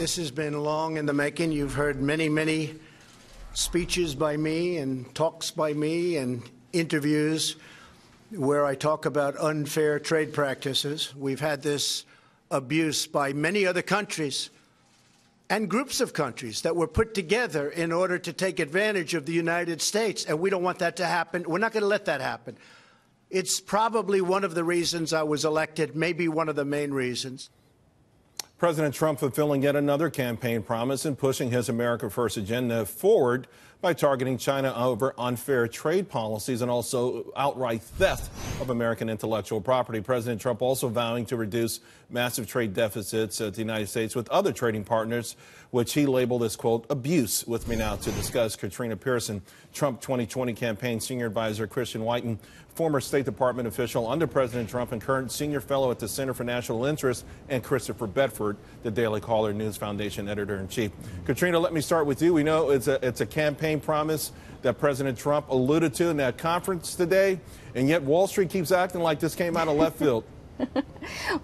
This has been long in the making. You've heard many speeches by me and talks by me and interviews where I talk about unfair trade practices. We've had this abuse by many other countries and groups of countries that were put together in order to take advantage of the United States, and we don't want that to happen. We're not going to let that happen. It's probably one of the reasons I was elected, maybe one of the main reasons. President Trump fulfilling yet another campaign promise and pushing his America First agenda forward by targeting China over unfair trade policies and also outright theft of American intellectual property. President Trump also vowing to reduce massive trade deficits at the United States with other trading partners, which he labeled as, quote, abuse. With me now to discuss, Katrina Pierson, Trump 2020 campaign senior advisor, Whiton, former State Department official under President Trump and current senior fellow at the Center for National Interest, and Christopher Bedford, the Daily Caller News Foundation editor-in-chief. Katrina, let me start with you. We know it's a campaign promise that President Trump alluded to in that conference today, and yet Wall Street keeps acting like this came out of left field.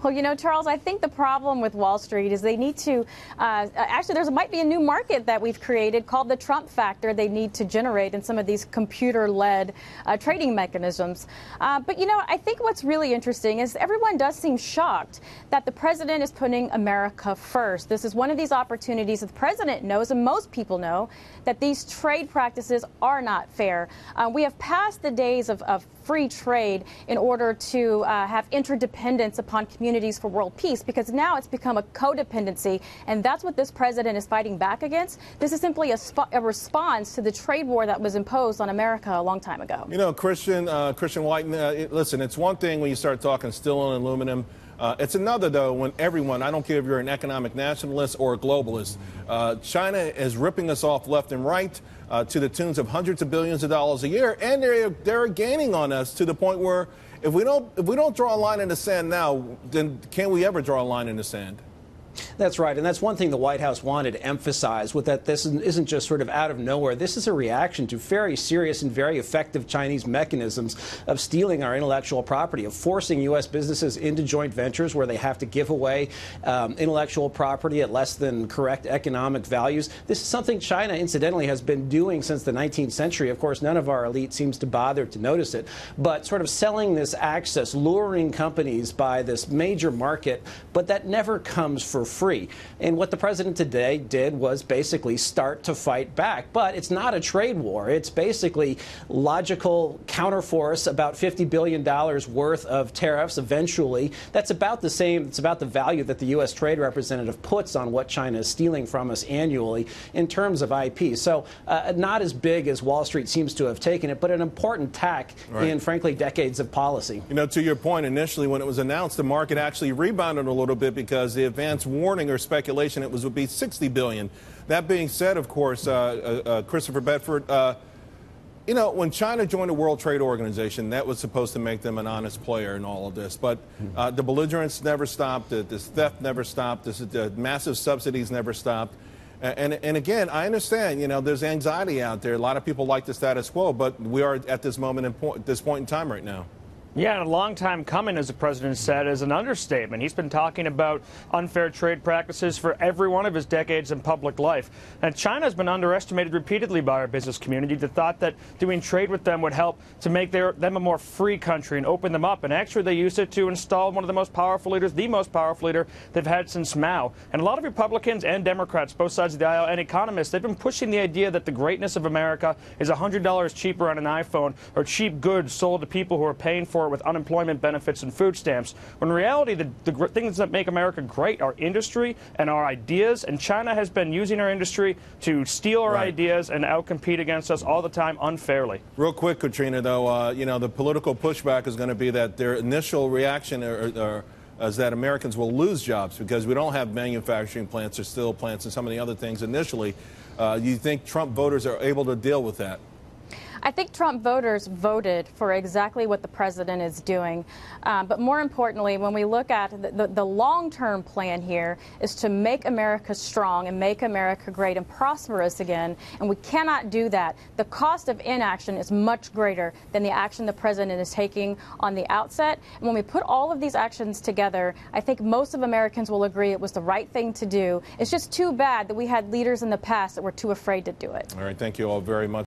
Well, you know, Charles, I think the problem with Wall Street is they need to actually there might be a new market that we've created called the Trump factor they need to generate in some of these computer-led trading mechanisms. But, you know, I think what's really interesting is everyone does seem shocked that the president is putting America first. This is one of these opportunities that the president knows, and most people know, that these trade practices are not fair. We have passed the days of free trade in order to have interdependence upon communities for world peace, because now it's become a codependency, and that's what this president is fighting back against. This is simply a response to the trade war that was imposed on America a long time ago. You know, Christian Whiton, listen, it's one thing when you start talking steel and aluminum. It's another, though, when everyone, I don't care if you're an economic nationalist or a globalist, China is ripping us off left and right to the tunes of hundreds of billions of dollars a year, and they're gaining on us to the point where if we don't draw a line in the sand now, then can we ever draw a line in the sand? That's right, and that's one thing the White House wanted to emphasize, with that this isn't just sort of out of nowhere. This is a reaction to very serious and very effective Chinese mechanisms of stealing our intellectual property, of forcing U.S. businesses into joint ventures where they have to give away intellectual property at less than correct economic values. This is something China, incidentally, has been doing since the 19th century. Of course, none of our elite seems to bother to notice it, but sort of selling this access, luring companies by this major market, but that never comes for free. And what the president today did was basically start to fight back. But it's not a trade war. It's basically logical counterforce, about $50 billion worth of tariffs eventually. That's about the same. It's about the value that the U.S. Trade Representative puts on what China is stealing from us annually in terms of IP. So not as big as Wall Street seems to have taken it, but an important tack in, frankly, decades of policy. You know, to your point, initially when it was announced, the market actually rebounded a little bit because the advance warning or speculation it would be $60 billion. That being said, of course, Christopher Bedford, you know, when China joined the World Trade Organization, that was supposed to make them an honest player in all of this. But the belligerence never stopped. This theft never stopped. The massive subsidies never stopped. And again, I understand, you know, there's anxiety out there. A lot of people like the status quo, but we are at this this point in time right now. Yeah, and a long time coming, as the president said, is an understatement. He's been talking about unfair trade practices for every one of his decades in public life. And China has been underestimated repeatedly by our business community. The thought that doing trade with them would help to make them a more free country and open them up. And actually, they used it to install one of the most powerful leaders, the most powerful leader they've had since Mao. And a lot of Republicans and Democrats, both sides of the aisle, and economists, they've been pushing the idea that the greatness of America is $100 cheaper on an iPhone or cheap goods sold to people who are paying for it with unemployment benefits and food stamps. When in reality, the things that make America great are industry and our ideas, and China has been using our industry to steal our ideas and outcompete against us all the time unfairly. Real quick, Katrina, though, you know, the political pushback is going to be that their initial reaction is that Americans will lose jobs because we don't have manufacturing plants or steel plants and some of the other things initially. You think Trump voters are able to deal with that? I think Trump voters voted for exactly what the president is doing. But more importantly, when we look at the long-term plan here is to make America strong and make America great and prosperous again. And we cannot do that. The cost of inaction is much greater than the action the president is taking on the outset. And when we put all of these actions together, I think most of Americans will agree it was the right thing to do. It's just too bad that we had leaders in the past that were too afraid to do it. All right. Thank you all very much.